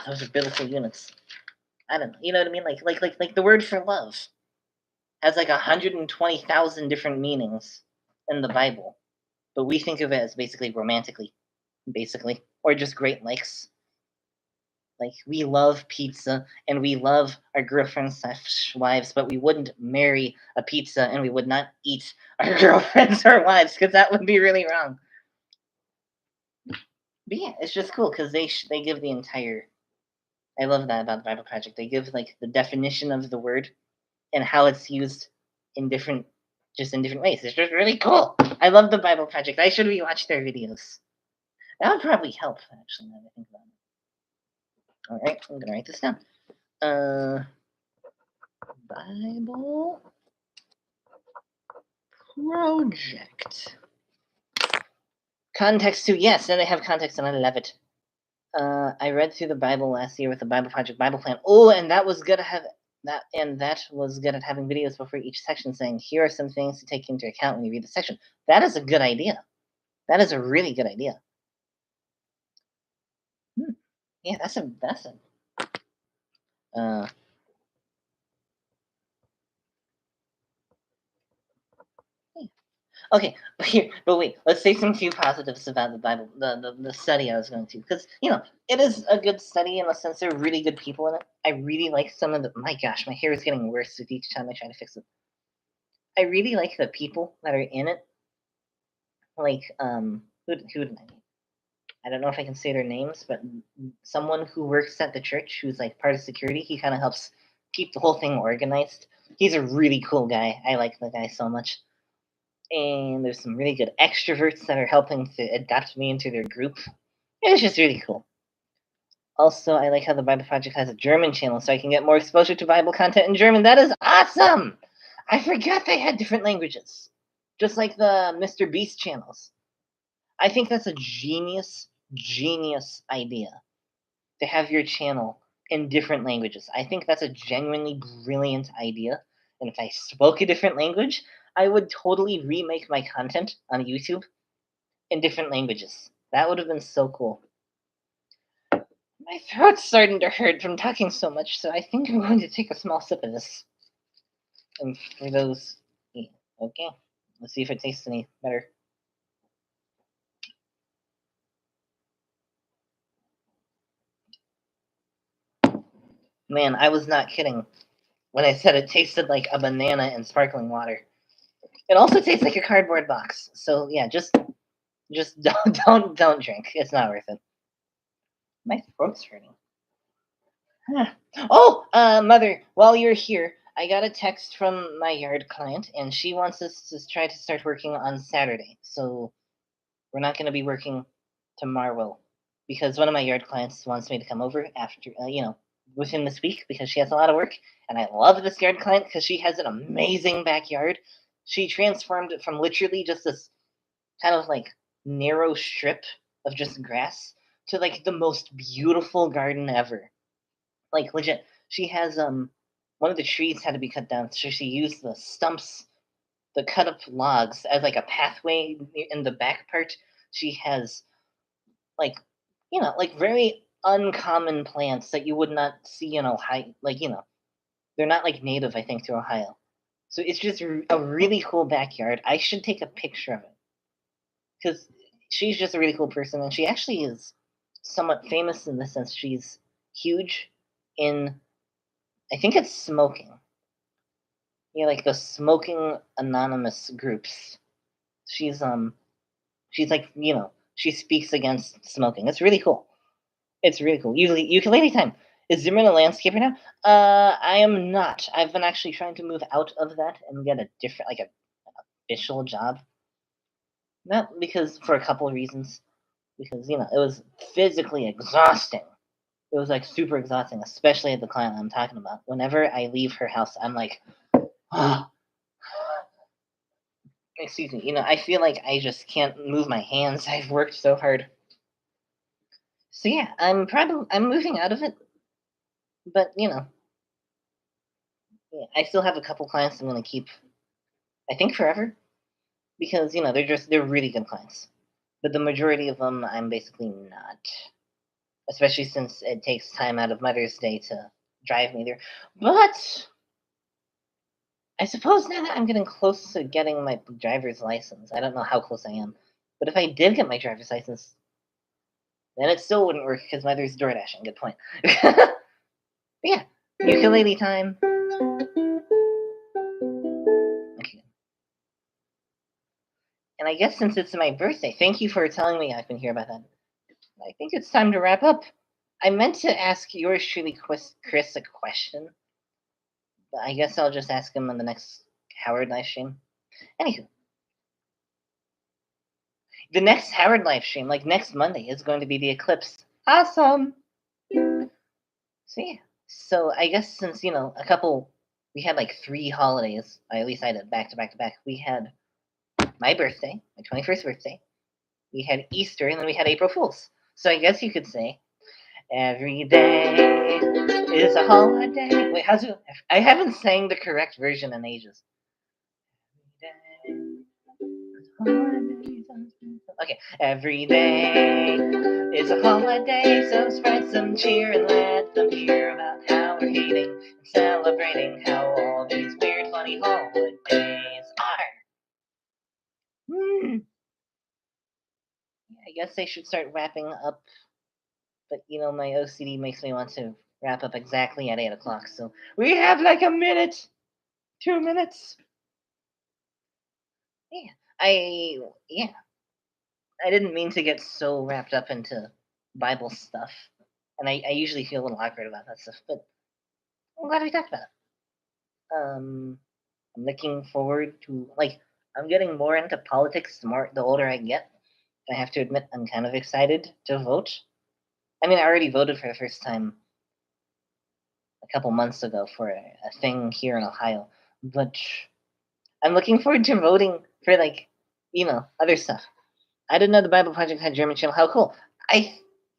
those are biblical units. I don't know. You know what I mean? Like the word for love has like 120,000 different meanings in the Bible, but we think of it as basically romantically, basically, or just great likes. Like we love pizza and we love our girlfriends slash wives, but we wouldn't marry a pizza and we would not eat our girlfriends or wives because that would be really wrong. But yeah, it's just cool because they give the entire. I love that about the Bible Project. They give like the definition of the word and how it's used in different ways. It's just really cool. I love the Bible Project. I should rewatch their videos. That would probably help actually. Now that I think about it. All right, I'm gonna write this down. Bible Project. Context too. Yes, and they have context, and I love it. I read through the Bible last year with the Bible Project Bible Plan. Oh, and that was good to have that, and that was good at having videos before each section saying, "Here are some things to take into account when you read the section." That is a good idea. That is a really good idea. Yeah, that's a. Uh, Okay, but wait. Let's say some few positives about the Bible, the study I was going to, because it is a good study in the sense there are really good people in it. I really like some of the. My gosh, my hair is getting worse with each time I try to fix it. I really like the people that are in it. Like who did I mean? I don't know if I can say their names, but someone who works at the church who's like part of security. He kind of helps keep the whole thing organized. He's a really cool guy. I like the guy so much. And there's some really good extroverts that are helping to adapt me into their group. It's just really cool. Also, I like how the Bible Project has a German channel, so I can get more exposure to Bible content in German. That is awesome! I forgot they had different languages, just like the Mr. Beast channels. I think that's a genius idea to have your channel in different languages. I think that's a genuinely brilliant idea. And if I spoke a different language, I would totally remake my content on YouTube in different languages. That would have been so cool. My throat's starting to hurt from talking so much, so I think I'm going to take a small sip of this. And for those, okay, let's see if it tastes any better. Man, I was not kidding when I said it tasted like a banana and sparkling water. It also tastes like a cardboard box. So yeah, just don't drink. It's not worth it. My throat's hurting. Oh, mother, while you're here, I got a text from my yard client, and she wants us to try to start working on Saturday. So we're not going to be working tomorrow because one of my yard clients wants me to come over after, within this week because she has a lot of work. And I love this yard client because she has an amazing backyard. She transformed it from literally just this kind of like narrow strip of just grass to like the most beautiful garden ever. Like legit, she has one of the trees had to be cut down, so she used the stumps, the cut up logs as like a pathway in the back part. She has like like very uncommon plants that you would not see in Ohio. Like they're not like native, I think, to Ohio. So it's just a really cool backyard. I should take a picture of it because she's just a really cool person, and she actually is somewhat famous in the sense she's huge in, I think it's smoking. Like the smoking anonymous groups. She's she's like, she speaks against smoking. It's really cool. It's really cool. Ukulele time. Is Zimmerman a landscaper now? I am not. I've been actually trying to move out of that and get a different, like, a official job. Not because, for a couple of reasons. Because it was physically exhausting. It was like super exhausting, especially at the client I'm talking about. Whenever I leave her house, I'm like, oh, excuse me. I feel like I just can't move my hands. I've worked so hard. So yeah, I'm moving out of it, but yeah, I still have a couple clients I'm gonna keep. I think forever because they're really good clients, but the majority of them I'm basically not. Especially since it takes time out of Mother's Day to drive me there. But I suppose now that I'm getting close to getting my driver's license, I don't know how close I am, but if I did get my driver's license, then it still wouldn't work because Mother's door dashing. Good point. But yeah, ukulele time. Okay. And I guess since it's my birthday, thank you for telling me I can hear about that. I think it's time to wrap up. I meant to ask yours truly, Chris, a question, but I guess I'll just ask him on the next Howard live stream. Anywho, the next Howard live stream, like next Monday, is going to be the eclipse. Awesome. So yeah. So I guess since we had like 3 holidays. At least I did back to back to back. We had my birthday, my 21st birthday. We had Easter, and then we had April Fools. So I guess you could say every day is a holiday. Wait, how's it? I haven't sang the correct version in ages. Okay, every day is a holiday, so spread some cheer and let them hear about how we're hating and celebrating how all these weird, funny holidays are. I guess I should start wrapping up, but my OCD makes me want to wrap up exactly at 8 o'clock, so we have like a minute, 2 minutes. Yeah, yeah, I didn't mean to get so wrapped up into Bible stuff, and I usually feel a little awkward about that stuff, but I'm glad we talked about it. I'm looking forward to, I'm getting more into politics the older I get. I have to admit, I'm kind of excited to vote. I mean, I already voted for the first time a couple months ago for a thing here in Ohio, but I'm looking forward to voting for other stuff. I didn't know the Bible Project had German channel. How cool!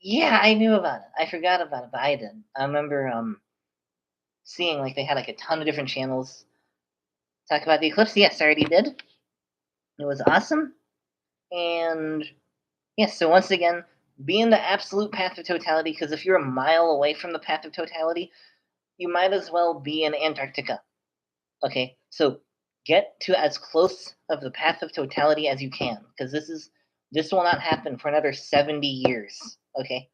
Yeah, I knew about it. I forgot about it, but I did. I remember seeing they had a ton of different channels talk about the eclipse. Yes, I already did. It was awesome, and yes. So once again, be in the absolute path of totality, because if you're a mile away from the path of totality, you might as well be in Antarctica. Okay, so get to as close of the path of totality as you can, because this will not happen for another 70 years. Okay,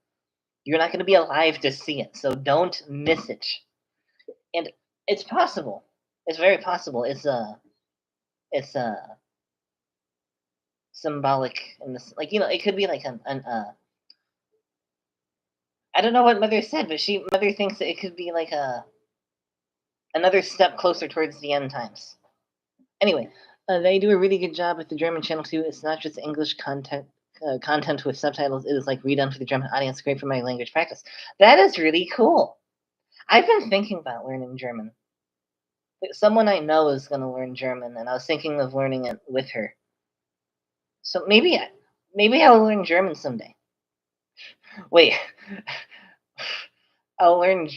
you're not going to be alive to see it, so don't miss it. And it's possible. It's very possible. It's symbolic in this. It could be like I don't know what Mother said, but Mother thinks that it could be like another step closer towards the end times. Anyway, they do a really good job with the German channel too. It's not just English content with subtitles. It is redone for the German audience. Great for my language practice. That is really cool. I've been thinking about learning German. Someone I know is going to learn German, and I was thinking of learning it with her. So maybe I'll learn German someday. Wait, I'll learn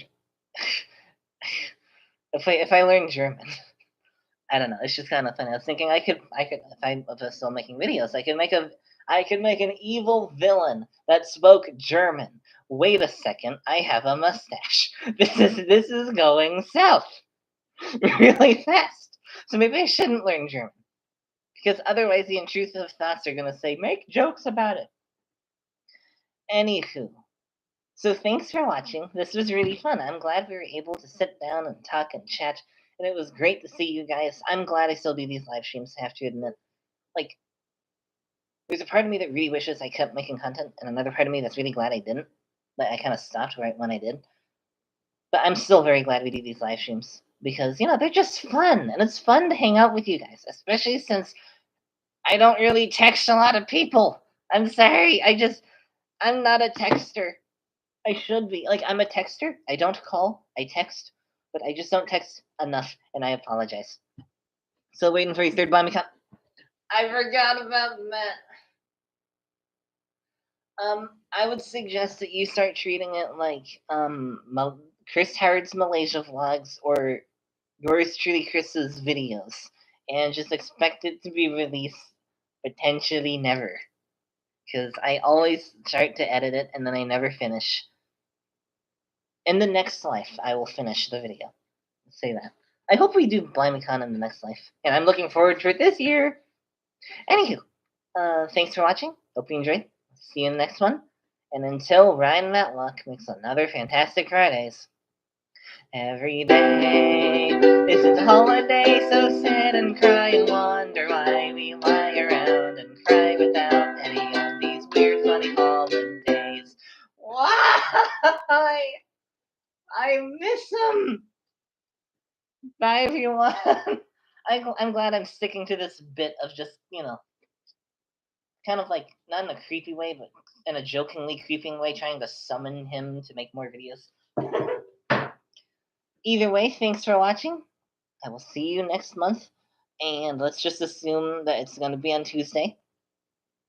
if I learn German. I don't know. It's just kind of funny. I was thinking I could if I was still making videos, I could make an evil villain that spoke German. Wait a second, I have a mustache. This is going south really fast. So maybe I shouldn't learn German Because otherwise the intrusive thoughts are gonna say, make jokes about it. Anywho. So thanks for watching. This was really fun. I'm glad we were able to sit down and talk and chat. And it was great to see you guys. I'm glad I still do these live streams, I have to admit. Like, there's a part of me that really wishes I kept making content, and another part of me that's really glad I didn't. But I kind of stopped right when I did. But I'm still very glad we do these live streams because, they're just fun. And it's fun to hang out with you guys, especially since I don't really text a lot of people. I'm sorry. I'm not a texter. I should be. Like, I'm a texter. I don't call. I text. But I just don't text enough, and I apologize. Still waiting for your third bomb account. I forgot about that. I would suggest that you start treating it like Chris Howard's Malaysia vlogs or yours truly Chris's videos, and just expect it to be released potentially never. Because I always start to edit it and then I never finish. In the next life, I will finish the video. Let's say that. I hope we do BlimeyCon in the next life, and I'm looking forward to it this year. Anywho, thanks for watching. Hope you enjoyed. See you in the next one. And until Ryan Matlock makes another fantastic Fridays, every day is a holiday, so sit and cry and wonder why we lie around and cry without any of these weird funny holidays. Why? I miss them. Bye, everyone. I'm glad I'm sticking to this bit of just, kind of like, not in a creepy way, but in a jokingly creeping way, trying to summon him to make more videos. Either way, thanks for watching. I will see you next month. And let's just assume that it's going to be on Tuesday.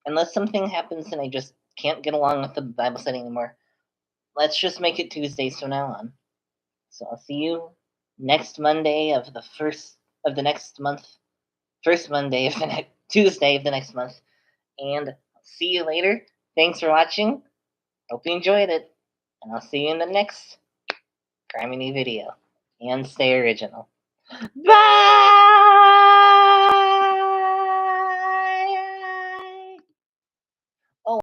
Unless something happens and I just can't get along with the Bible study anymore. Let's just make it Tuesdays from now on. So I'll see you next Monday of the next month. First Monday of the next Tuesday of the next month. And I'll see you later. Thanks for watching. Hope you enjoyed it. And I'll see you in the next Criminy video. And stay original. Bye!